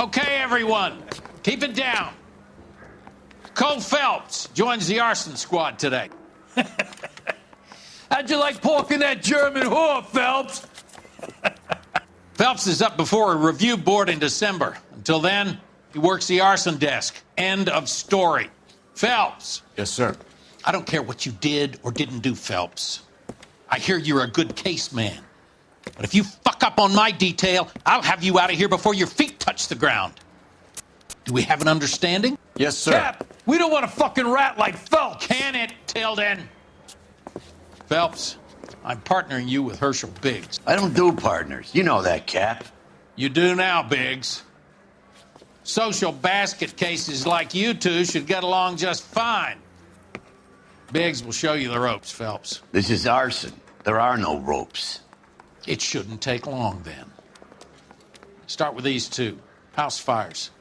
Okay, everyone, keep it down. Cole Phelps joins the arson squad today. How'd you like porking that German whore, Phelps? Phelps is up before a review board in December. Until then, he works the arson desk. End of story. Phelps. Yes, sir. I don't care what you did or didn't do, Phelps. I hear you're a good case man. But if you fuck up on my detail, I'll have you out of here before your feet touch the ground. Do we have an understanding? Yes, sir. Cap, we don't want a fucking rat like Phelps. Can it, Tilden? Phelps, I'm partnering you with Herschel Biggs. I don't do partners. You know that, Cap. You do now, Biggs. Social basket cases like you two should get along just fine. Biggs will show you the ropes, Phelps. This is arson. There are no ropes. It shouldn't take long, then. Start with these two. House fires.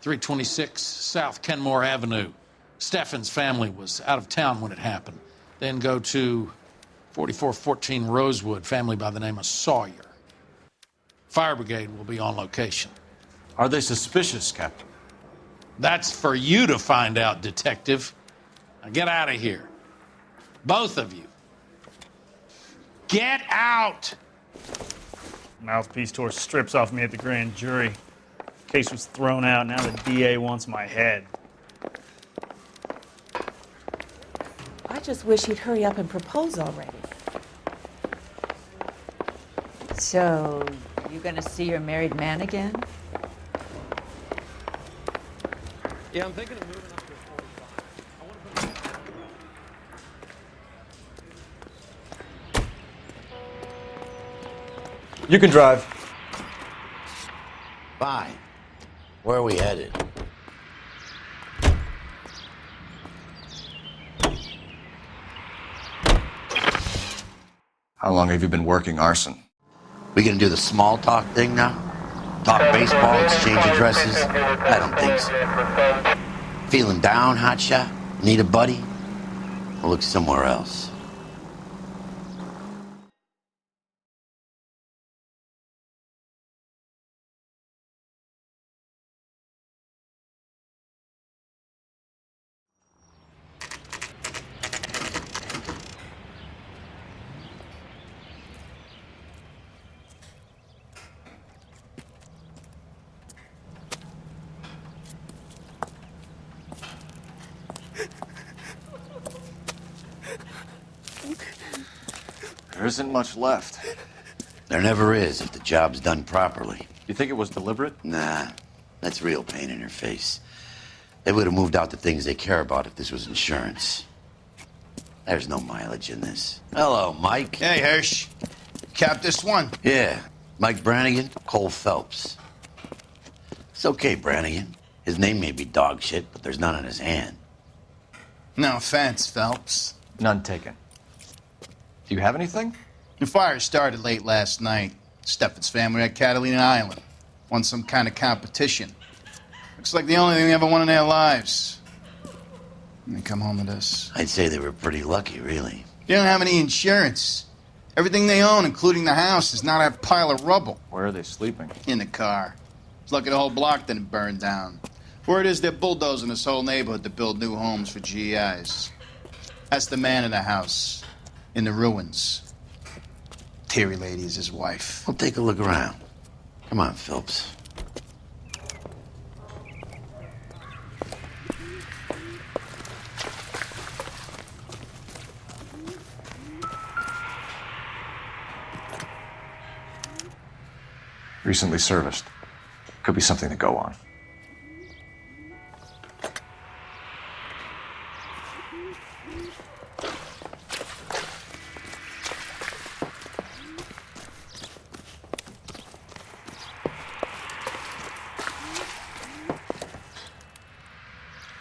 326 South Kenmore Avenue. Steffen's family was out of town when it happened. Then go to 4414 Rosewood, family by the name of Sawyer. Fire brigade will be on location. Are they suspicious, Captain? That's for you to find out, detective. Now get out of here. Both of you. Get out! Mouthpiece tore strips off me at the grand jury. Case was thrown out. Now the DA wants my head. I just wish he'd hurry up and propose already. So, you gonna see your married man again? Yeah, I'm thinking of moving up to a 45. You can drive. Fine. Where are we headed? How long have you been working arson? We gonna do the small talk thing now? Talk baseball, exchange addresses? I don't think so. Feeling down, hotshot? Need a buddy? I'll look somewhere else. There isn't much left. There never is if the job's done properly. You think it was deliberate? Nah, that's real pain in her face. They would have moved out the things they care about if this was insurance. There's no mileage in this. Hello, Mike. Hey, Hirsch. Cap this one. Yeah, Mike Brannigan, Cole Phelps. It's okay, Brannigan. His name may be dog shit, but there's none on his hand. No offense, Phelps. None taken. Do you have anything? The fire started late last night. Steffen's family at Catalina Island. Won some kind of competition. Looks like the only thing they ever won in their lives. And they come home to this. I'd say they were pretty lucky, really. They don't have any insurance. Everything they own, including the house, is not a pile of rubble. Where are they sleeping? In the car. It's lucky the whole block didn't burn down. Word is they're bulldozing this whole neighborhood to build new homes for GIs. That's the man in the house. In the ruins. Terry lady is his wife. We'll take a look around. Come on, Phelps. Recently serviced. Could be something to go on.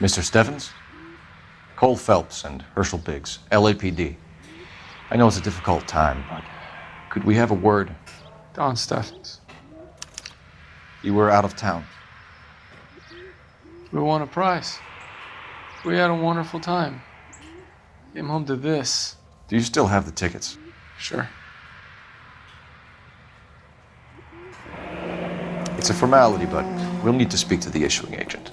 Mr. Steffens? Cole Phelps and Herschel Biggs, LAPD. I know it's a difficult time, but could we have a word? Don Steffens. You were out of town. We won a prize. We had a wonderful time. Came home to this. Do you still have the tickets? Sure. It's a formality, but We'll need to speak to the issuing agent.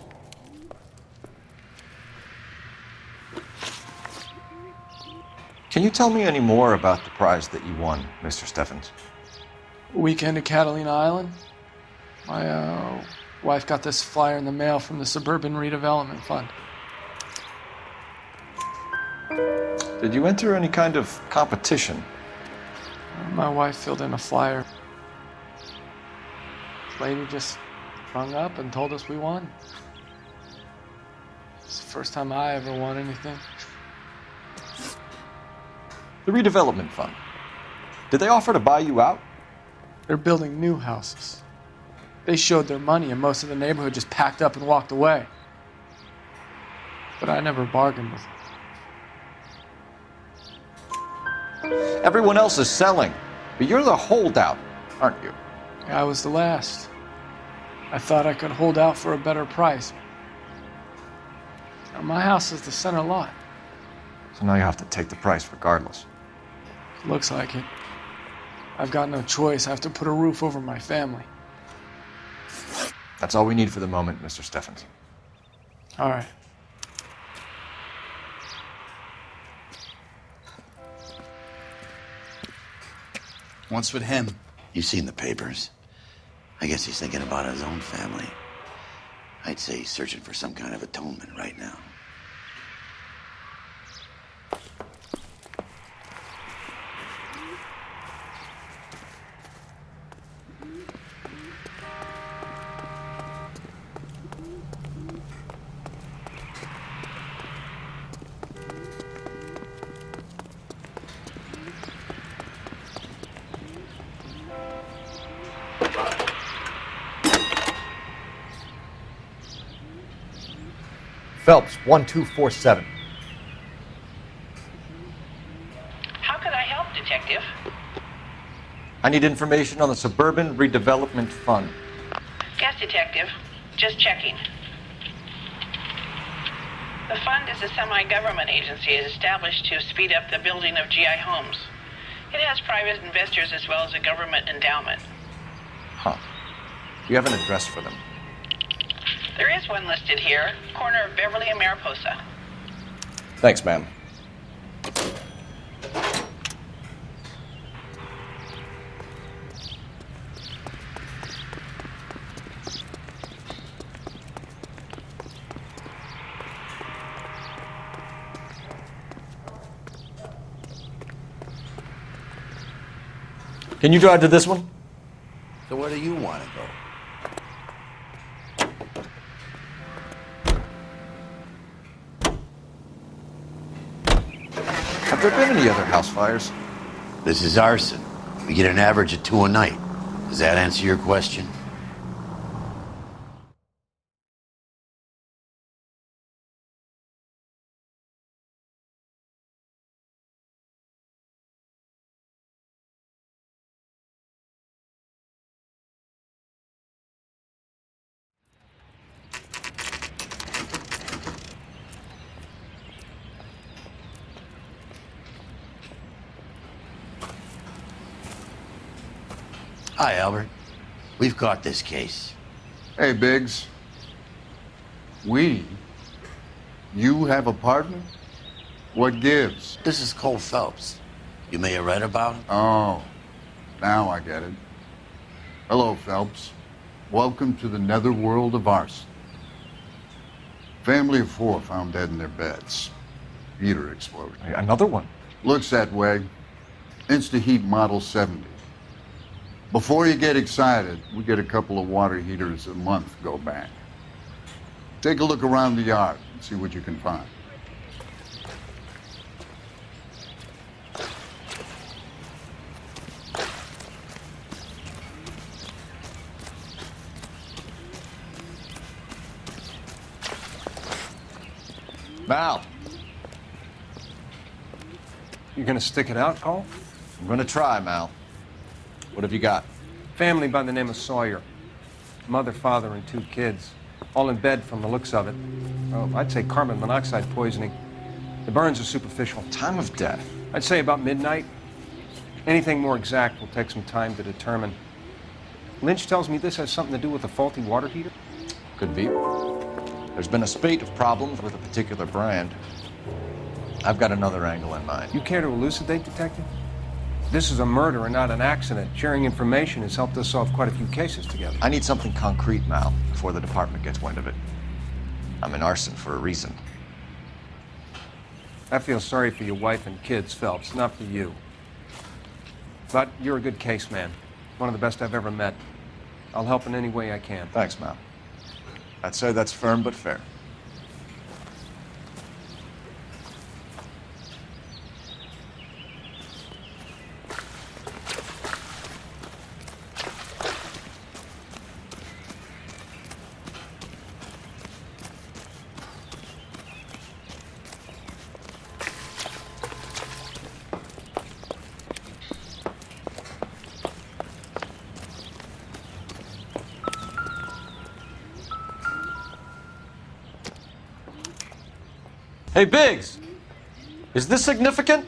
Can you tell me any more about the prize that you won, Mr. Steffens? Weekend at Catalina Island. My wife got this flyer in the mail from the Suburban Redevelopment Fund. Did you enter any kind of competition? My wife filled in a flyer. This lady just rung up and told us we won. It's the first time I ever won anything. The redevelopment fund. Did they offer to buy you out? They're building new houses. They showed their money and most of the neighborhood just packed up and walked away. But I never bargained with them. Everyone else is selling, but you're the holdout, aren't you? I was the last. I thought I could hold out for a better price. Now, my house is the center lot. So now you have to take the price regardless. Looks like it. I've got no choice. I have to put a roof over my family. That's all we need for the moment, Mr. Steffens. All right. What's with him? You've seen the papers. I guess he's thinking about his own family. I'd say he's searching for some kind of atonement right now. Phelps, 1247. How could I help, Detective? I need information on the Suburban Redevelopment Fund. Yes, Detective. Just checking. The fund is a semi-government agency established to speed up the building of GI homes. It has private investors as well as a government endowment. Huh. Do you have an address for them? There is one listed here, corner of Beverly and Mariposa. Thanks, ma'am. Can you drive to this one? So where do you want to go? Have there been any other house fires? This is arson. We get an average of 2 a night. Does that answer your question? Hi, Albert. We've caught this case. Hey, Biggs. You have a partner? What gives? This is Cole Phelps. You may have read about him. Oh, now I get it. Hello, Phelps. Welcome to the netherworld of arson. Family of 4 found dead in their beds. Heater explosion. Another one. Looks that way. Insta-Heat Model 70. Before you get excited, we get a couple of water heaters a month go back. Take a look around the yard and see what you can find. Mal, You gonna stick it out, Cole? I'm gonna try, Mal. What have you got? Family by the name of Sawyer. Mother, father, and 2 kids. All in bed from the looks of it. Oh, I'd say carbon monoxide poisoning. The burns are superficial. Time of death? I'd say about midnight. Anything more exact will take some time to determine. Lynch tells me this has something to do with a faulty water heater. Could be. There's been a spate of problems with a particular brand. I've got another angle in mind. You care to elucidate, Detective? This is a murder and not an accident. Sharing information has helped us solve quite a few cases together. I need something concrete, Mal, before the department gets wind of it. I'm in arson for a reason. I feel sorry for your wife and kids, Phelps, not for you. But you're a good case man. One of the best I've ever met. I'll help in any way I can. Thanks, Mal. I'd say that's firm but fair. Hey, Biggs! Is this significant?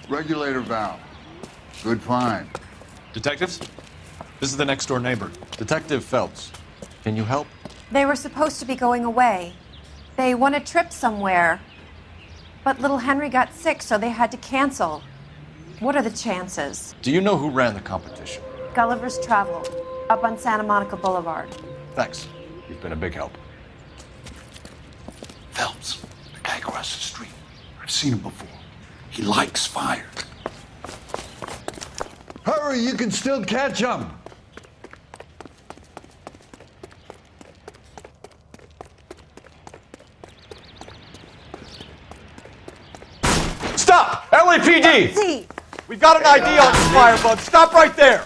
Regulator valve. Good find. Detectives? This is the next door neighbor. Detective Phelps, can you help? They were supposed to be going away. They won a trip somewhere. But little Henry got sick, so they had to cancel. What are the chances? Do you know who ran the competition? Gulliver's Travel, up on Santa Monica Boulevard. Thanks. You've been a big help. Phelps, the guy across the street. I've seen him before. He likes fire. Hurry, you can still catch him. Stop! LAPD! See! We've got an ID on this firebug. Stop right there!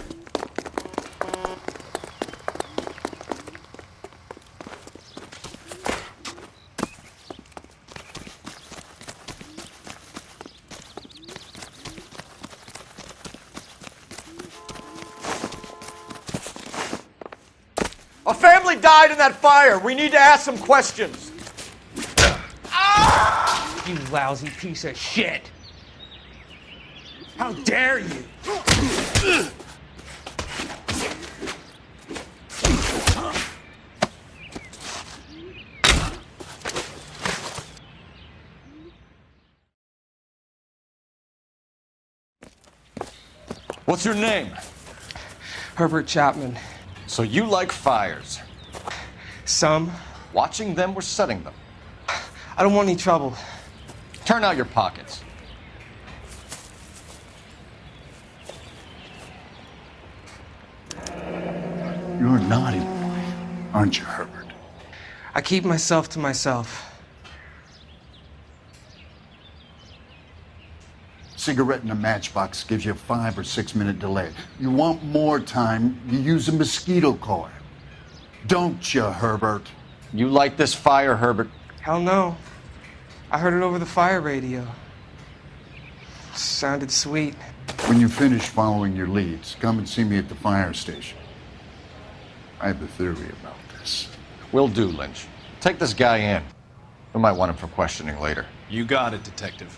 A family died in that fire. We need to ask some questions. You lousy piece of shit! How dare you! What's your name? Herbert Chapman. So you like fires? Some. Watching them or setting them? I don't want any trouble. Turn out your pockets. You're a naughty boy, aren't you, Herbert? I keep myself to myself. Cigarette in a matchbox gives you a 5 or 6 minute delay. You want more time, you use a mosquito coil. Don't you, Herbert? You like this fire, Herbert? Hell no. I heard it over the fire radio. Sounded sweet. When you finish following your leads, come and see me at the fire station. I have a theory about this. Will do, Lynch. Take this guy in. We might want him for questioning later. You got it, Detective.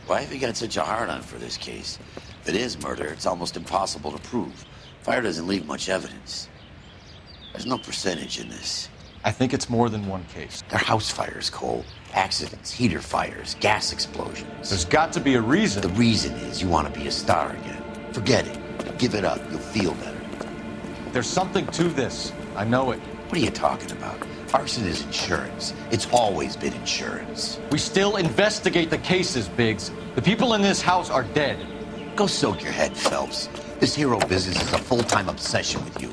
Why have you got such a hard-on for this case? If it is murder, it's almost impossible to prove. Fire doesn't leave much evidence. There's no percentage in this. I think it's more than one case. They're house fires, Cole. Accidents, heater fires, gas explosions. There's got to be a reason. The reason is you want to be a star again. Forget it. Give it up. You'll feel better. There's something to this. I know it. What are you talking about? Arson is insurance. It's always been insurance. We still investigate the cases, Biggs. The people in this house are dead. Go soak your head, Phelps. This hero business is a full-time obsession with you.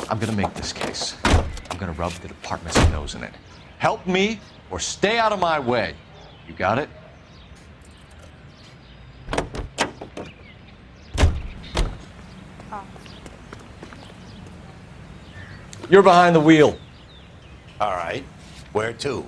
I'm gonna make this case. I'm gonna rub the department's nose in it. Help me or stay out of my way. You got it? You're behind the wheel. All right. Where to?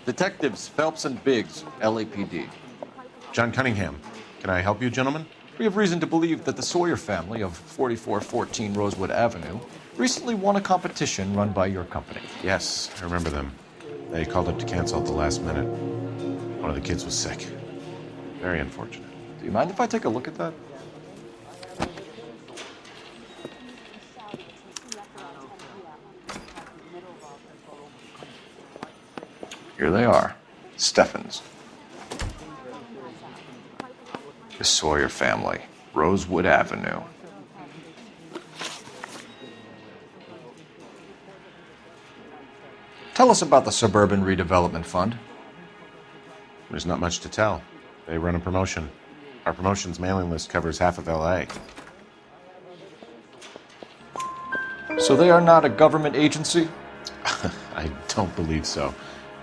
Detectives Phelps and Biggs, LAPD. John Cunningham. Can I help you, gentlemen? We have reason to believe that the Sawyer family of 4414 Rosewood Avenue recently won a competition run by your company. Yes, I remember them. They called up to cancel at the last minute. One of the kids was sick. Very unfortunate. Do you mind if I take a look at that? Here they are. Steffens. The Sawyer family, Rosewood Avenue. Tell us about the Suburban Redevelopment Fund. There's not much to tell. They run a promotion. Our promotion's mailing list covers half of LA. So they are not a government agency? I don't believe so.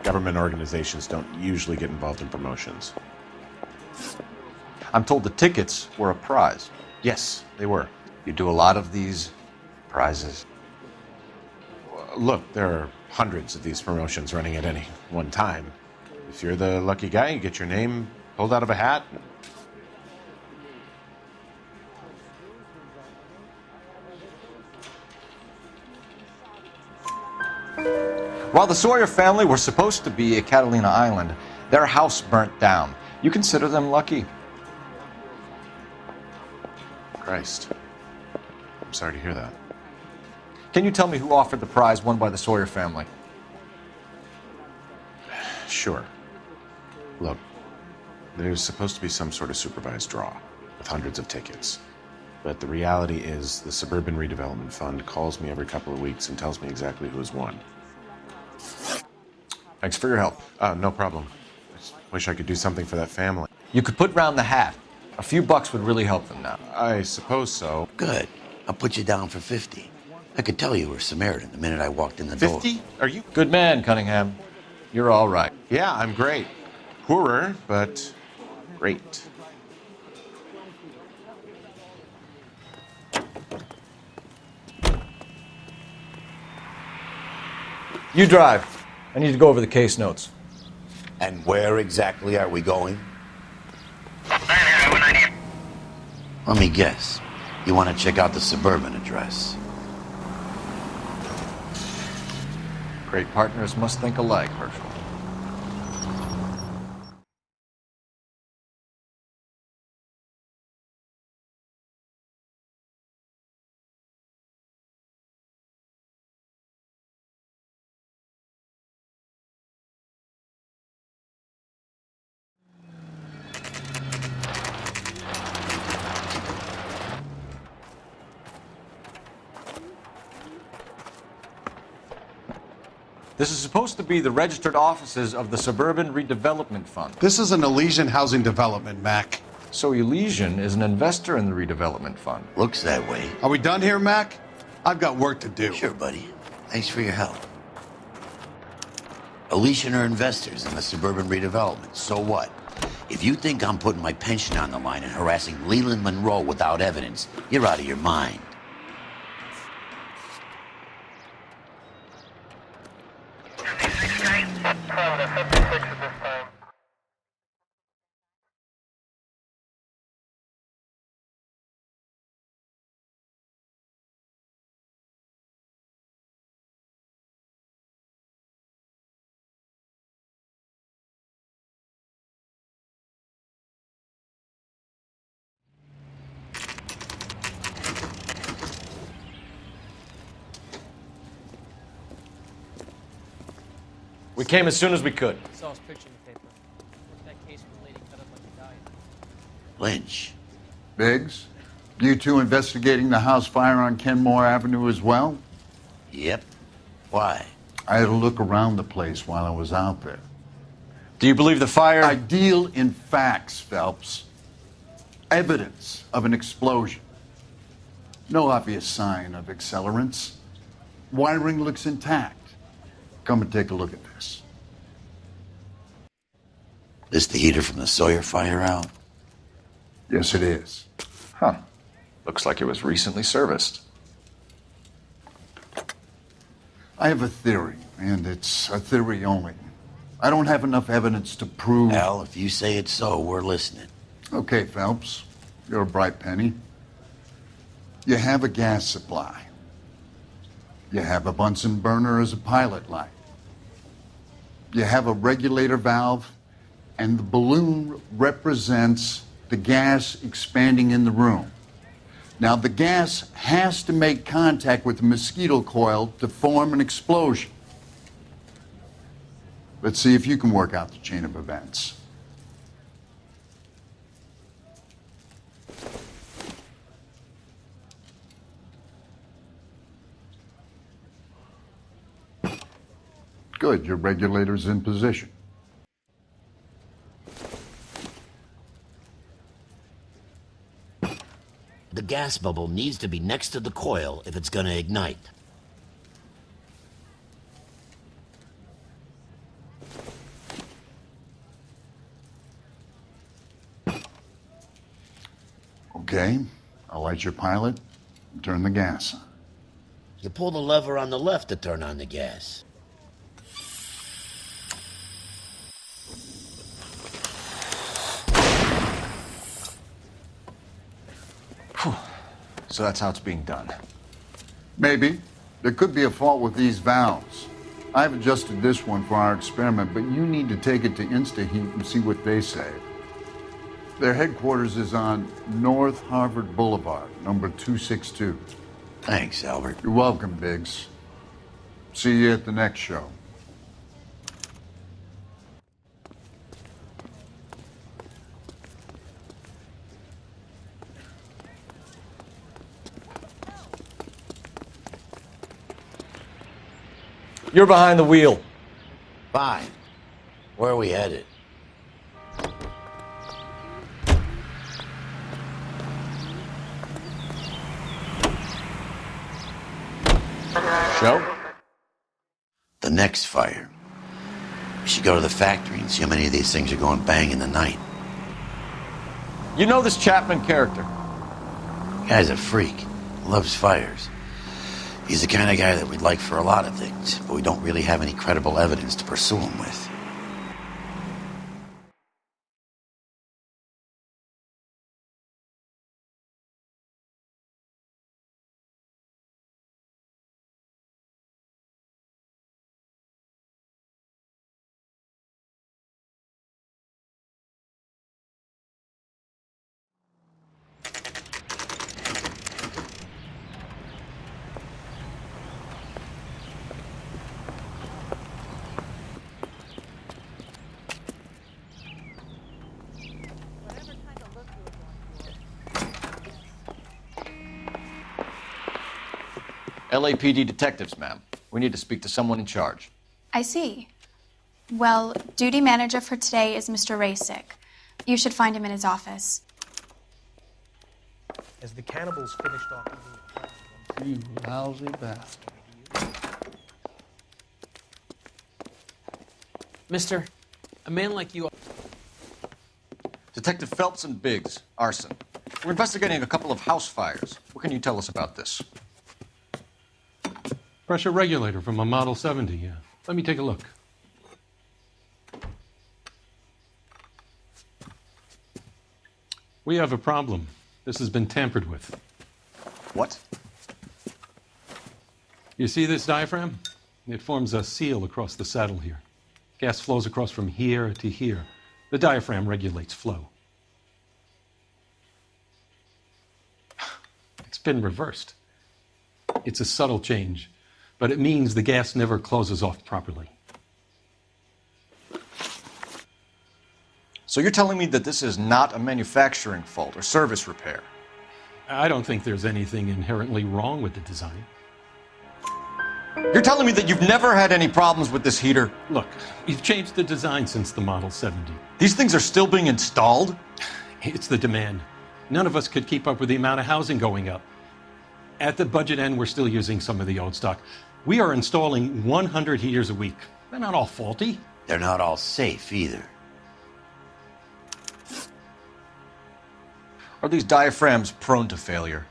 Government organizations don't usually get involved in promotions. I'm told the tickets were a prize. Yes, they were. You do a lot of these prizes? Look, there are hundreds of these promotions running at any one time. If you're the lucky guy, you get your name pulled out of a hat. While the Sawyer family were supposed to be at Catalina Island, their house burnt down. You consider them lucky? Christ. I'm sorry to hear that. Can you tell me who offered the prize won by the Sawyer family? Sure. Look, there's supposed to be some sort of supervised draw with hundreds of tickets. But the reality is the Suburban Redevelopment Fund calls me every couple of weeks and tells me exactly who has won. Thanks for your help. No problem. I just wish I could do something for that family. You could put round the hat. A few bucks would really help them now. I suppose so. Good. I'll put you down for 50. I could tell you were Samaritan the minute I walked in the door. 50? Are you? Good man, Cunningham. You're all right. Yeah, I'm great. Poorer, but great. You drive. I need to go over the case notes. And where exactly are we going? Let me guess. You want to check out the Suburban address. Great partners must think alike, Herschel. This is supposed to be the registered offices of the Suburban Redevelopment Fund. This is an Elysian housing development, Mac. So Elysian is an investor in the redevelopment fund. Looks that way. Are we done here, Mac? I've got work to do. Sure, buddy. Thanks for your help. Elysian are investors in the Suburban Redevelopment. So what? If you think I'm putting my pension on the line and harassing Leland Monroe without evidence, you're out of your mind. We came as soon as we could. I saw his picture in the paper. That case where the lady cut up like a diet. Lynch. Biggs, you two investigating the house fire on Kenmore Avenue as well? Yep. Why? I had a look around the place while I was out there. Do you believe the fire? I deal in facts, Phelps. Evidence of an explosion. No obvious sign of accelerants. Wiring looks intact. Come and take a look at this. This the heater from the Sawyer fire out? Yes, it is. Huh. Looks like it was recently serviced. I have a theory, and it's a theory only. I don't have enough evidence to prove... Al, if you say it's so, we're listening. Okay, Phelps. You're a bright penny. You have a gas supply. You have a Bunsen burner as a pilot light. You have a regulator valve, and the balloon represents the gas expanding in the room. Now, the gas has to make contact with the mosquito coil to form an explosion. Let's see if you can work out the chain of events. Good, your regulator's in position. The gas bubble needs to be next to the coil if it's gonna ignite. Okay, I'll light your pilot and turn the gas on. You pull the lever on the left to turn on the gas. So that's how it's being done. Maybe. There could be a fault with these valves. I've adjusted this one for our experiment, but you need to take it to InstaHeat and see what they say. Their headquarters is on North Harvard Boulevard, number 262. Thanks, Albert. You're welcome, Biggs. See you at the next show. You're behind the wheel. Fine. Where are we headed? Show? The next fire. We should go to the factory and see how many of these things are going bang in the night. You know this Chapman character? Guy's a freak. Loves fires. He's the kind of guy that we'd like for a lot of things, but we don't really have any credible evidence to pursue him with. LAPD detectives, ma'am. We need to speak to someone in charge. I see. Well, duty manager for today is Mr. Rasick. You should find him in his office. As the cannibals finished off You lousy bastard. Mister, a man like you... Detective Phelps and Biggs, arson. We're investigating a couple of house fires. What can you tell us about this? Pressure regulator from a Model 70, yeah. Let me take a look. We have a problem. This has been tampered with. What? You see this diaphragm? It forms a seal across the saddle here. Gas flows across from here to here. The diaphragm regulates flow. It's been reversed. It's a subtle change, but it means the gas never closes off properly. So you're telling me that this is not a manufacturing fault or service repair? I don't think there's anything inherently wrong with the design. You're telling me that you've never had any problems with this heater? Look, we've changed the design since the Model 70. These things are still being installed? It's the demand. None of us could keep up with the amount of housing going up. At the budget end, we're still using some of the old stock. We are installing 100 heaters a week. They're not all faulty. They're not all safe either. Are these diaphragms prone to failure?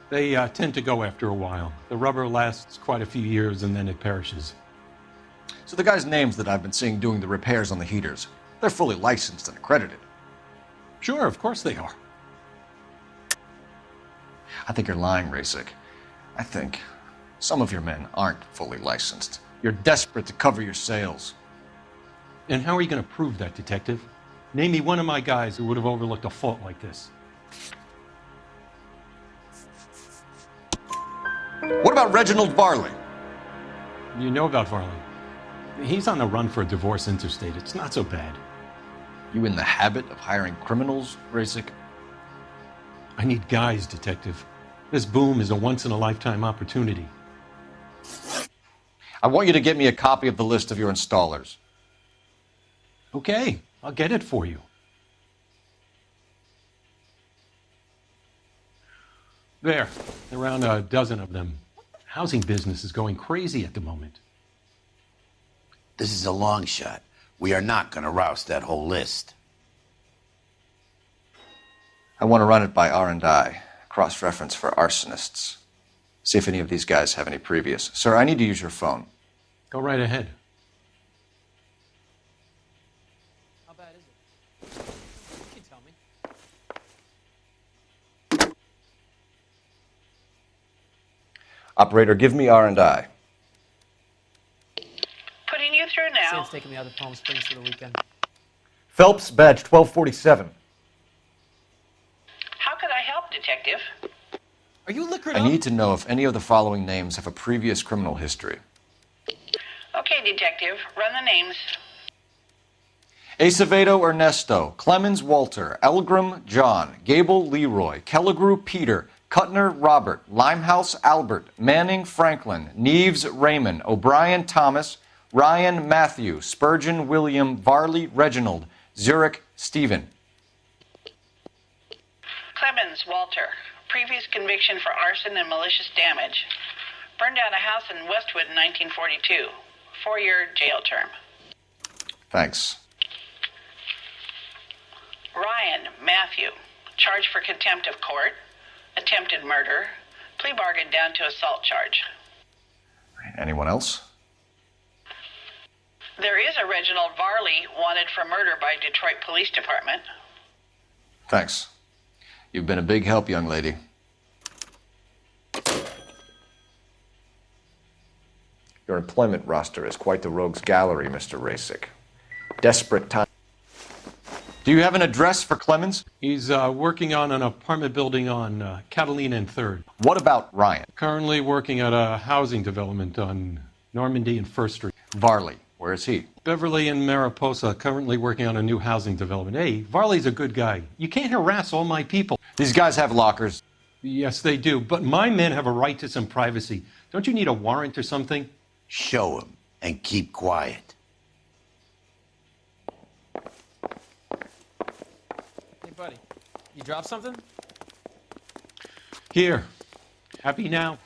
They tend to go after a while. The rubber lasts quite a few years and then it perishes. So the guys' names that I've been seeing doing the repairs on the heaters, they're fully licensed and accredited. Sure, of course they are. I think you're lying, Rasick. I think some of your men aren't fully licensed. You're desperate to cover your sales. And how are you going to prove that, Detective? Name me one of my guys who would have overlooked a fault like this. What about Reginald Varley? You know about Varley. He's on the run for a divorce interstate. It's not so bad. You in the habit of hiring criminals, Rasick? I need guys, Detective. This boom is a once-in-a-lifetime opportunity. I want you to get me a copy of the list of your installers. Okay, I'll get it for you. There, around a dozen of them. Housing business is going crazy at the moment. This is a long shot. We are not going to rouse that whole list. I want to run it by R&I, cross-reference for arsonists. See if any of these guys have any previous. Sir, I need to use your phone. Go right ahead. How bad is it? You can tell me. Operator, give me R&I. Putting you through now. Sam's taking me out to Palm Springs for the weekend. Phelps, badge 1247. How could I help, Detective? Are you liquored I up? need to know if any of the following names have a previous criminal history. Okay, Detective, run the names. Acevedo Ernesto, Clemens Walter, Elgram John, Gable Leroy, Kelligrew Peter, Cutner Robert, Limehouse Albert, Manning Franklin, Neves Raymond, O'Brien Thomas, Ryan Matthew, Spurgeon William, Varley Reginald, Zurich Stephen. Clemens Walter, previous conviction for arson and malicious damage. Burned down a house in Westwood in 1942. 4-year jail term. Thanks. Ryan Matthew, charged for contempt of court, attempted murder, plea bargain down to assault charge. Anyone else? There is a Reginald Varley wanted for murder by Detroit Police Department. Thanks. You've been a big help, young lady. Your employment roster is quite the rogues gallery, Mr. Rasick. Desperate time. Do you have an address for Clemens? He's working on an apartment building on Catalina and 3rd. What about Ryan? Currently working at a housing development on Normandy and 1st Street. Varley, where is he? Beverly and Mariposa, currently working on a new housing development. Hey, Varley's a good guy. You can't harass all my people. These guys have lockers. Yes, they do, but my men have a right to some privacy. Don't you need a warrant or something? Show him and keep quiet. Hey, buddy. You dropped something? Here. Happy now?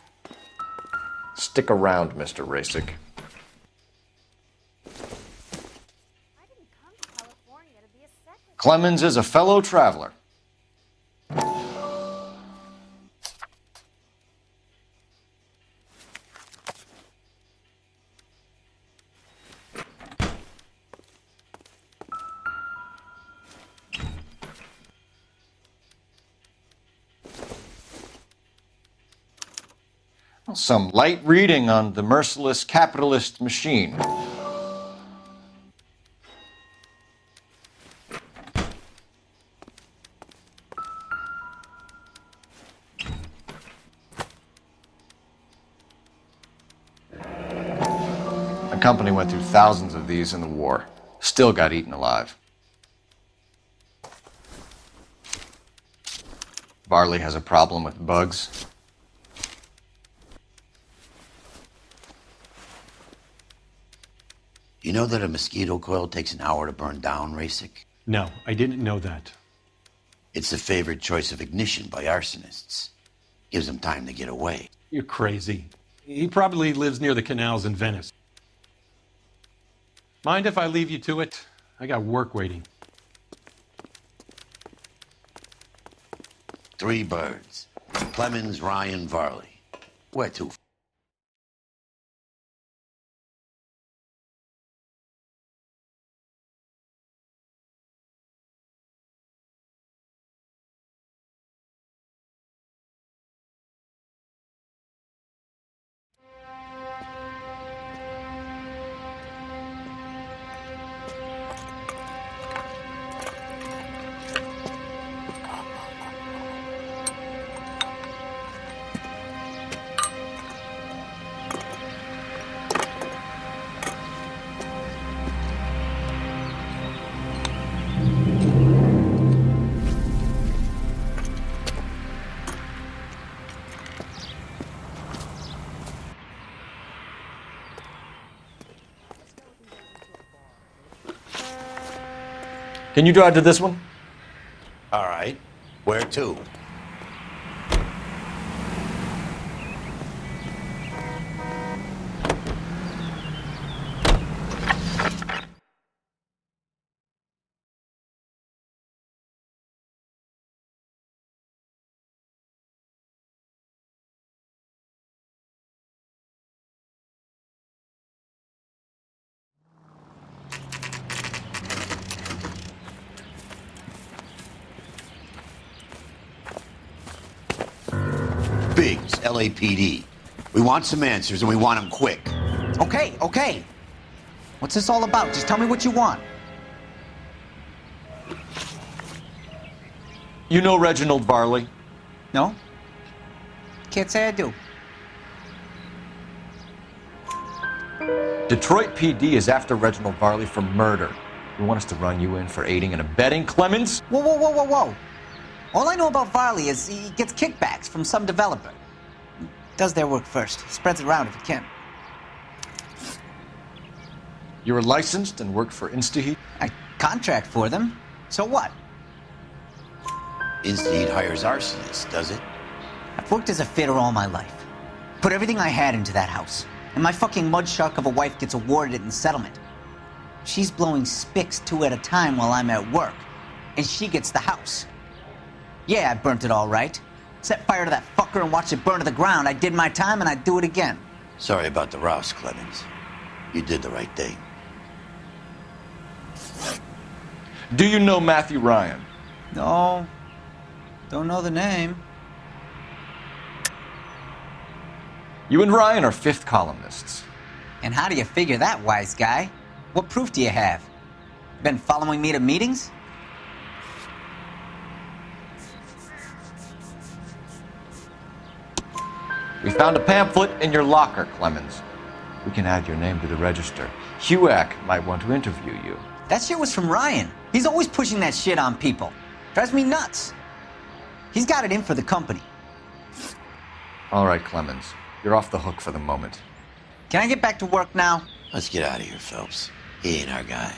Stick around, Mr. Rasick. Clemens is a fellow traveler. Some light reading on the merciless capitalist machine. My company went through thousands of these in the war. Still got eaten alive. Varley has a problem with bugs. You know that a mosquito coil takes an hour to burn down, Rasick? No, I didn't know that. It's a favorite choice of ignition by arsonists. Gives them time to get away. You're crazy. He probably lives near the canals in Venice. Mind if I leave you to it? I got work waiting. 3 birds. Clemens, Ryan, Varley. Where to? Can you drive to this one? All right. Where to? Biggs, LAPD. We want some answers, and we want them quick. Okay, okay. What's this all about? Just tell me what you want. You know Reginald Varley? No? Can't say I do. Detroit PD is after Reginald Varley for murder. You want us to run you in for aiding and abetting Clemens? Whoa, whoa, whoa, whoa, whoa. All I know about Varley is he gets kickbacks from some developer. Does their work first. Spreads it around if he can. You were licensed and worked for InstaHeat? I contract for them. So what? InstaHeat hires arsonists, does it? I've worked as a fitter all my life. Put everything I had into that house. And my fucking mud shark of a wife gets awarded it in settlement. She's blowing spics 2 at a time while I'm at work. And she gets the house. Yeah, I burnt it all right. Set fire to that fucker and watched it burn to the ground. I did my time and I'd do it again. Sorry about the rouse, Clemens. You did the right thing. Do you know Matthew Ryan? No. Don't know the name. You and Ryan are fifth columnists. And how do you figure that, wise guy? What proof do you have? Been following me to meetings? We found a pamphlet in your locker, Clemens. We can add your name to the register. HUAC might want to interview you. That shit was from Ryan. He's always pushing that shit on people. Drives me nuts. He's got it in for the company. All right, Clemens. You're off the hook for the moment. Can I get back to work now? Let's get out of here, Phelps. He ain't our guy.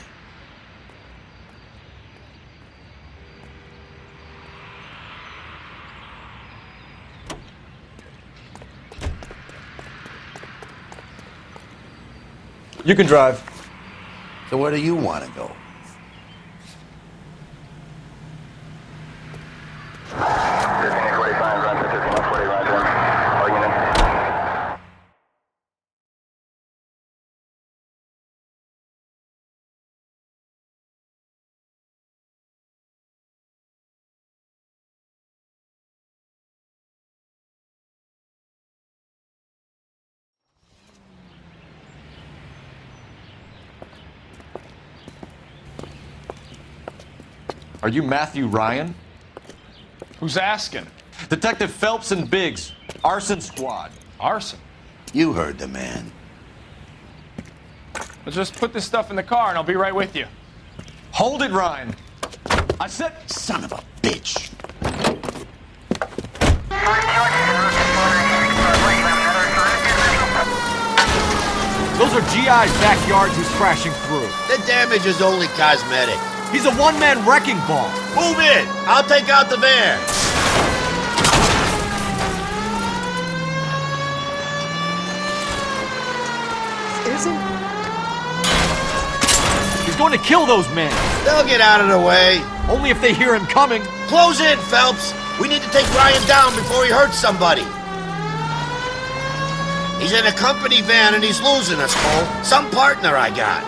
You can drive. So where do you want to go? Are you Matthew Ryan? Who's asking? Detective Phelps and Biggs, arson squad. Arson? You heard the man. Let's just put this stuff in the car and I'll be right with you. Hold it, Ryan. I said... Son of a bitch. Those are GI's backyards he's crashing through. The damage is only cosmetic. He's a one-man wrecking ball. Move in. I'll take out the van. Isn't? He's going to kill those men. They'll get out of the way. Only if they hear him coming. Close in, Phelps. We need to take Ryan down before he hurts somebody. He's in a company van and he's losing us, Cole. Some partner I got.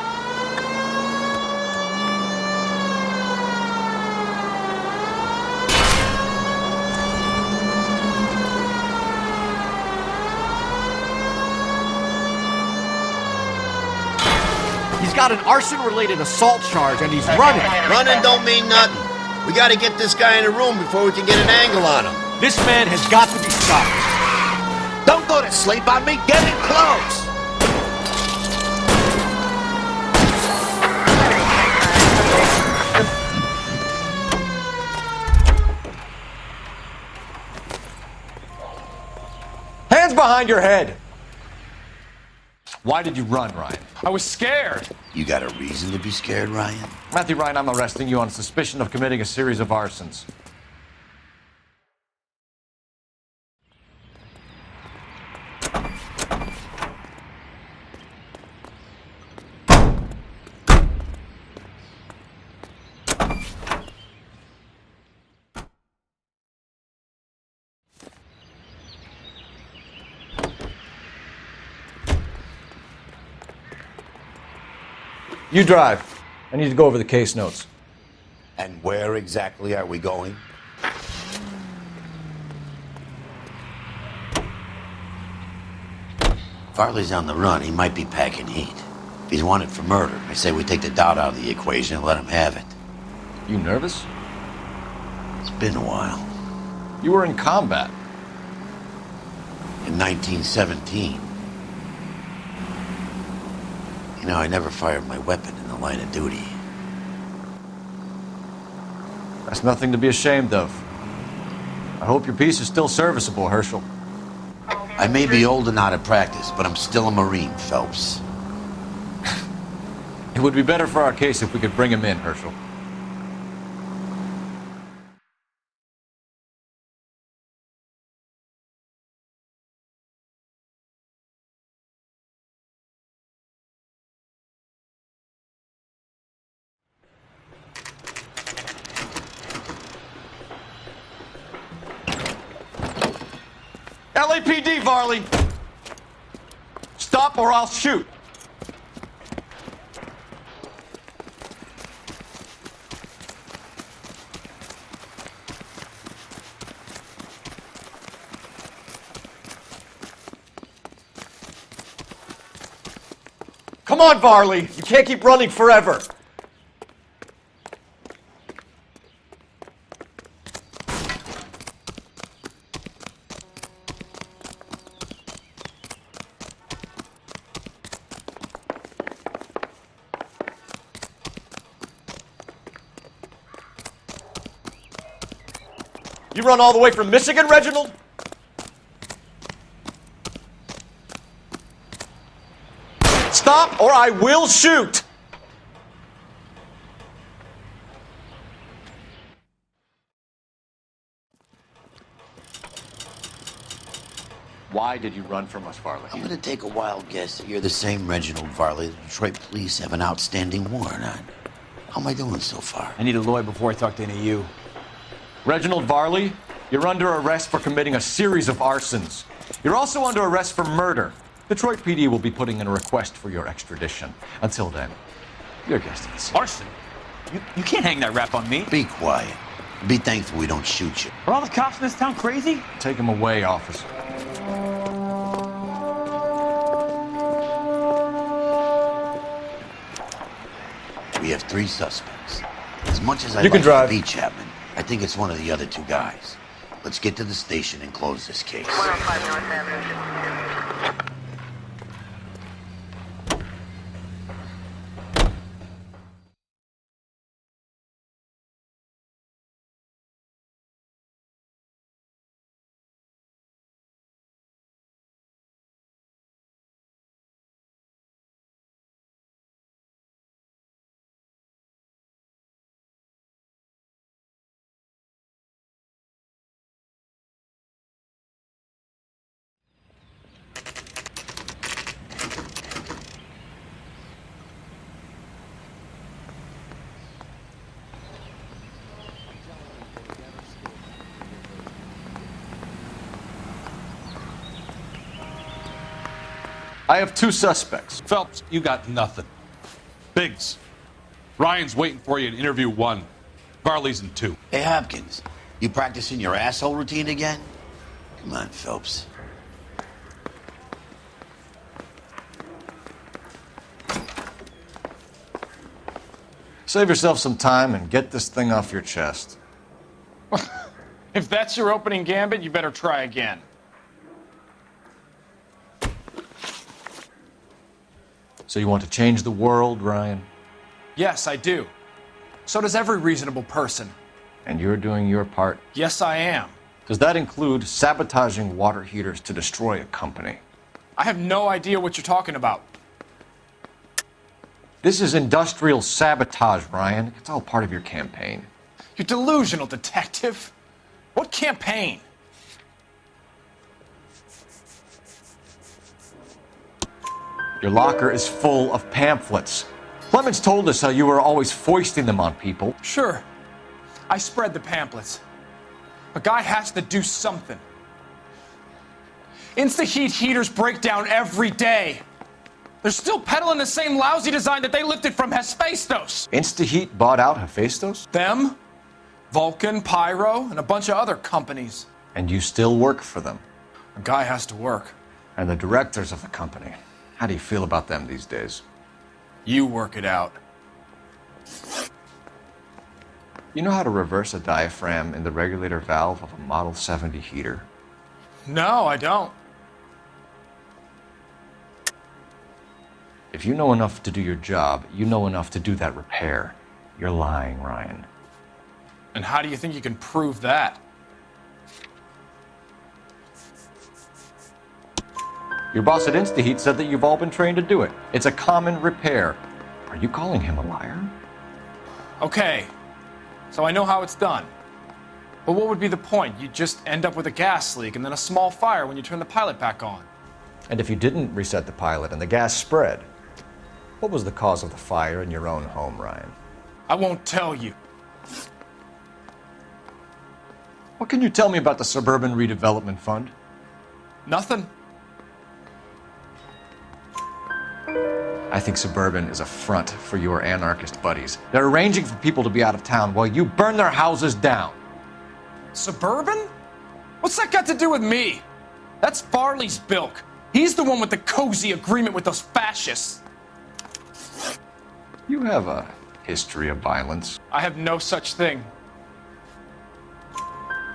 He's got an arson-related assault charge and he's running. Running don't mean nothing. We got to get this guy in a room before we can get an angle on him. This man has got to be stopped. Don't go to sleep on me. Get in close. Hands behind your head. Why did you run, Ryan? I was scared. You got a reason to be scared, Ryan? Matthew Ryan, I'm arresting you on suspicion of committing a series of arsons. You drive. I need to go over the case notes. And where exactly are we going? Farley's on the run. He might be packing heat. If he's wanted for murder, I say we take the doubt out of the equation and let him have it. You nervous? It's been a while. You were in combat. In 1917. You know, I never fired my weapon in the line of duty. That's nothing to be ashamed of. I hope your piece is still serviceable, Herschel. I may be old and out of practice, but I'm still a Marine, Phelps. It would be better for our case if we could bring him in, Herschel. LAPD, Varley! Stop or I'll shoot! Come on, Varley! You can't keep running forever! You run all the way from Michigan, Reginald? Stop or I will shoot! Why did you run from us, Varley? I'm gonna take a wild guess that you're the same Reginald Varley the Detroit police have an outstanding warrant on. How am I doing so far? I need a lawyer before I talk to any of you. Reginald Varley, you're under arrest for committing a series of arsons. You're also under arrest for murder. Detroit PD will be putting in a request for your extradition. Until then, your guest is Arson? You can't hang that rap on me. Be quiet. Be thankful we don't shoot you. Are all the cops in this town crazy? Take him away, officer. We have 3 suspects. As much as I You can like drive. to be Chapman, I think it's one of the other 2 guys. Let's get to the station and close this case. I have 2 suspects. Phelps, you got nothing. Biggs, Ryan's waiting for you in interview 1. Varley's in 2. Hey, Hopkins, you practicing your asshole routine again? Come on, Phelps. Save yourself some time and get this thing off your chest. If that's your opening gambit, you better try again. So you want to change the world, Ryan? Yes, I do. So does every reasonable person. And you're doing your part? Yes, I am. Does that include sabotaging water heaters to destroy a company? I have no idea what you're talking about. This is industrial sabotage, Ryan. It's all part of your campaign. You delusional detective. What campaign? Your locker is full of pamphlets. Clemens told us how you were always foisting them on people. Sure. I spread the pamphlets. A guy has to do something. Insta-heat heaters break down every day. They're still peddling the same lousy design that they lifted from Hephaestus. Insta-heat bought out Hephaestus? Them, Vulcan, Pyro, and a bunch of other companies. And you still work for them? A guy has to work. And the directors of the company. How do you feel about them these days? You work it out. You know how to reverse a diaphragm in the regulator valve of a Model 70 heater? No, I don't. If you know enough to do your job, you know enough to do that repair. You're lying, Ryan. And how do you think you can prove that? Your boss at InstaHeat said that you've all been trained to do it. It's a common repair. Are you calling him a liar? Okay, so I know how it's done. But what would be the point? You'd just end up with a gas leak and then a small fire when you turn the pilot back on. And if you didn't reset the pilot and the gas spread, what was the cause of the fire in your own home, Ryan? I won't tell you. What can you tell me about the Suburban Redevelopment Fund? Nothing. I think Suburban is a front for your anarchist buddies. They're arranging for people to be out of town while you burn their houses down. Suburban? What's that got to do with me? That's Farley's bilk. He's the one with the cozy agreement with those fascists. You have a history of violence. I have no such thing.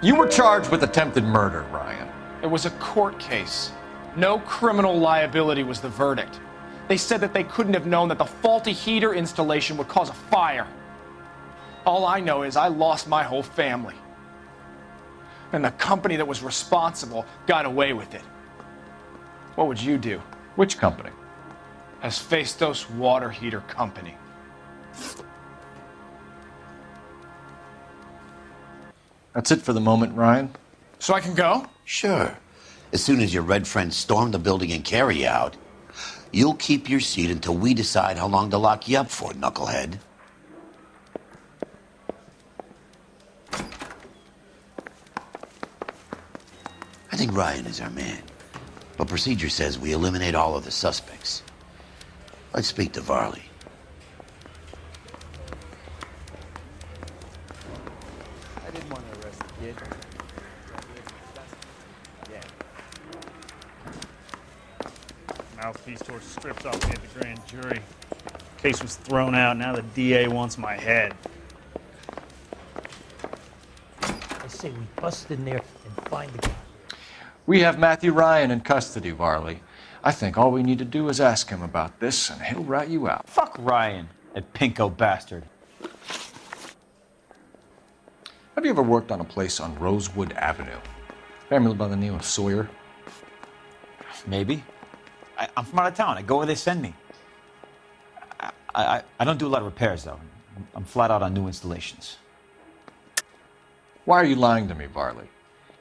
You were charged with attempted murder, Ryan. It was a court case. No criminal liability was the verdict. They said that they couldn't have known that the faulty heater installation would cause a fire. All I know is I lost my whole family. And the company that was responsible got away with it. What would you do? Which company? Hephaestus Water Heater Company. That's it for the moment, Ryan. So I can go? Sure. As soon as your red friends storm the building and carry you out, you'll keep your seat until we decide how long to lock you up for, knucklehead. I think Ryan is our man. But procedure says we eliminate all of the suspects. Let's speak to Varley. I didn't want to arrest the kid. Mouthpiece tore strips off me at the grand jury. Case was thrown out. Now the DA wants my head. I say we bust in there and find the guy. We have Matthew Ryan in custody, Varley. I think all we need to do is ask him about this, and he'll rat you out. Fuck Ryan, that pinko bastard. Have you ever worked on a place on Rosewood Avenue? Family by the name of Sawyer? Maybe. I'm from out of town. I go where they send me. I don't do a lot of repairs, though. I'm flat out on new installations. Why are you lying to me, Varley?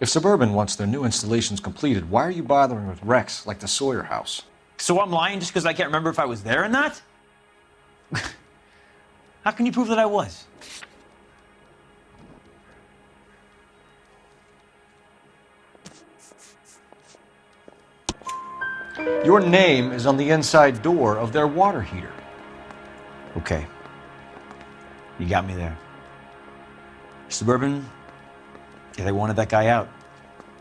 If Suburban wants their new installations completed, why are you bothering with wrecks like the Sawyer house? So I'm lying just because I can't remember if I was there or not? How can you prove that I was? Your name is on the inside door of their water heater. Okay. You got me there. Suburban, yeah, they wanted that guy out.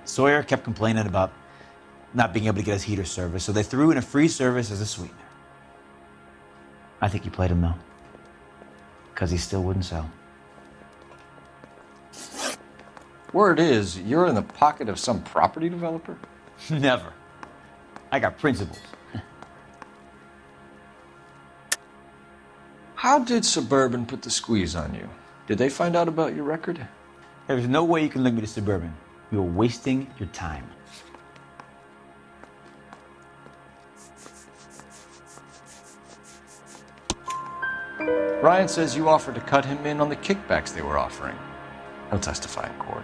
Sawyer kept complaining about not being able to get his heater service, so they threw in a free service as a sweetener. I think he played him, though. Because he still wouldn't sell. Word is, you're in the pocket of some property developer? Never. I got principles. How did Suburban put the squeeze on you? Did they find out about your record? There's no way you can link me to Suburban. You're wasting your time. Ryan says you offered to cut him in on the kickbacks they were offering. He'll testify in court.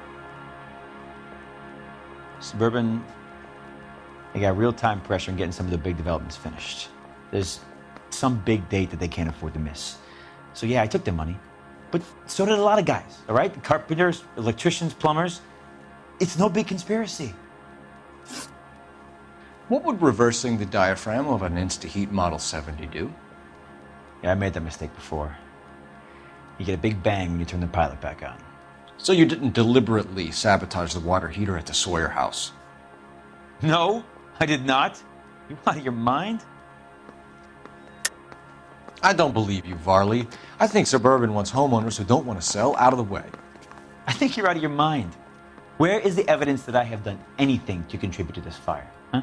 Suburban, they got real-time pressure on getting some of the big developments finished. There's some big date that they can't afford to miss. So yeah, I took their money. But so did a lot of guys, all right? Carpenters, electricians, plumbers. It's no big conspiracy. What would reversing the diaphragm of an Insta-Heat Model 70 do? Yeah, I made that mistake before. You get a big bang when you turn the pilot back on. So you didn't deliberately sabotage the water heater at the Sawyer house? No, I did not. You out of your mind? I don't believe you, Varley. I think Suburban wants homeowners who don't want to sell out of the way. I think you're out of your mind. Where is the evidence that I have done anything to contribute to this fire? Huh?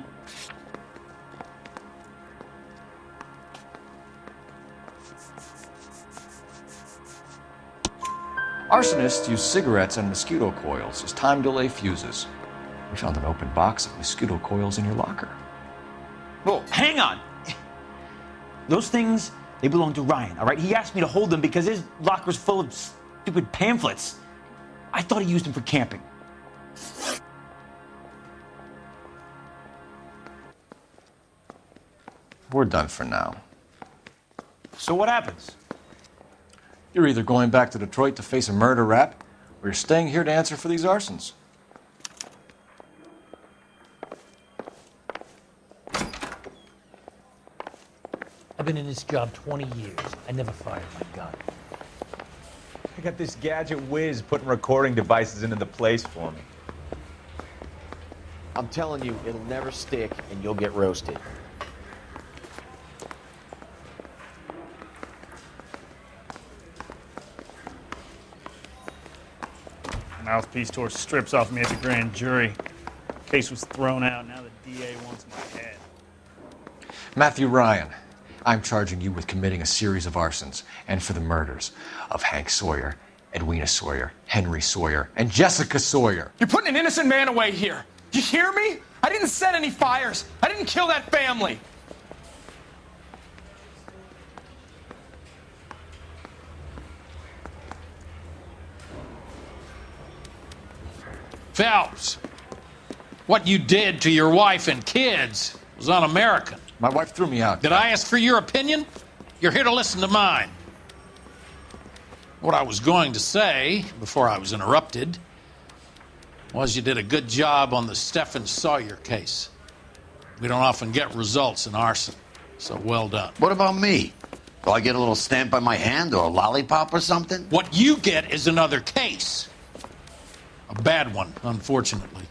Arsonists use cigarettes and mosquito coils as time delay fuses. We found an open box of mosquito coils in your locker. Whoa, hang on! Those things, they belong to Ryan, all right? He asked me to hold them because his locker's full of stupid pamphlets. I thought he used them for camping. We're done for now. So what happens? You're either going back to Detroit to face a murder rap, or you're staying here to answer for these arsons. I've been in this job 20 years. I never fired my gun. I got this gadget whiz putting recording devices into the place for me. I'm telling you, it'll never stick and you'll get roasted. Mouthpiece tore strips off me at the grand jury. Case was thrown out. Now the DA wants my head. Matthew Ryan, I'm charging you with committing a series of arsons and for the murders of Hank Sawyer, Edwina Sawyer, Henry Sawyer, and Jessica Sawyer. You're putting an innocent man away here. You hear me? I didn't set any fires. I didn't kill that family. Phelps, what you did to your wife and kids was un-American. My wife threw me out. Did I ask for your opinion? You're here to listen to mine. What I was going to say, before I was interrupted, was you did a good job on the Stephen Sawyer case. We don't often get results in arson, so well done. What about me? Do I get a little stamp by my hand or a lollipop or something? What you get is another case. A bad one, unfortunately.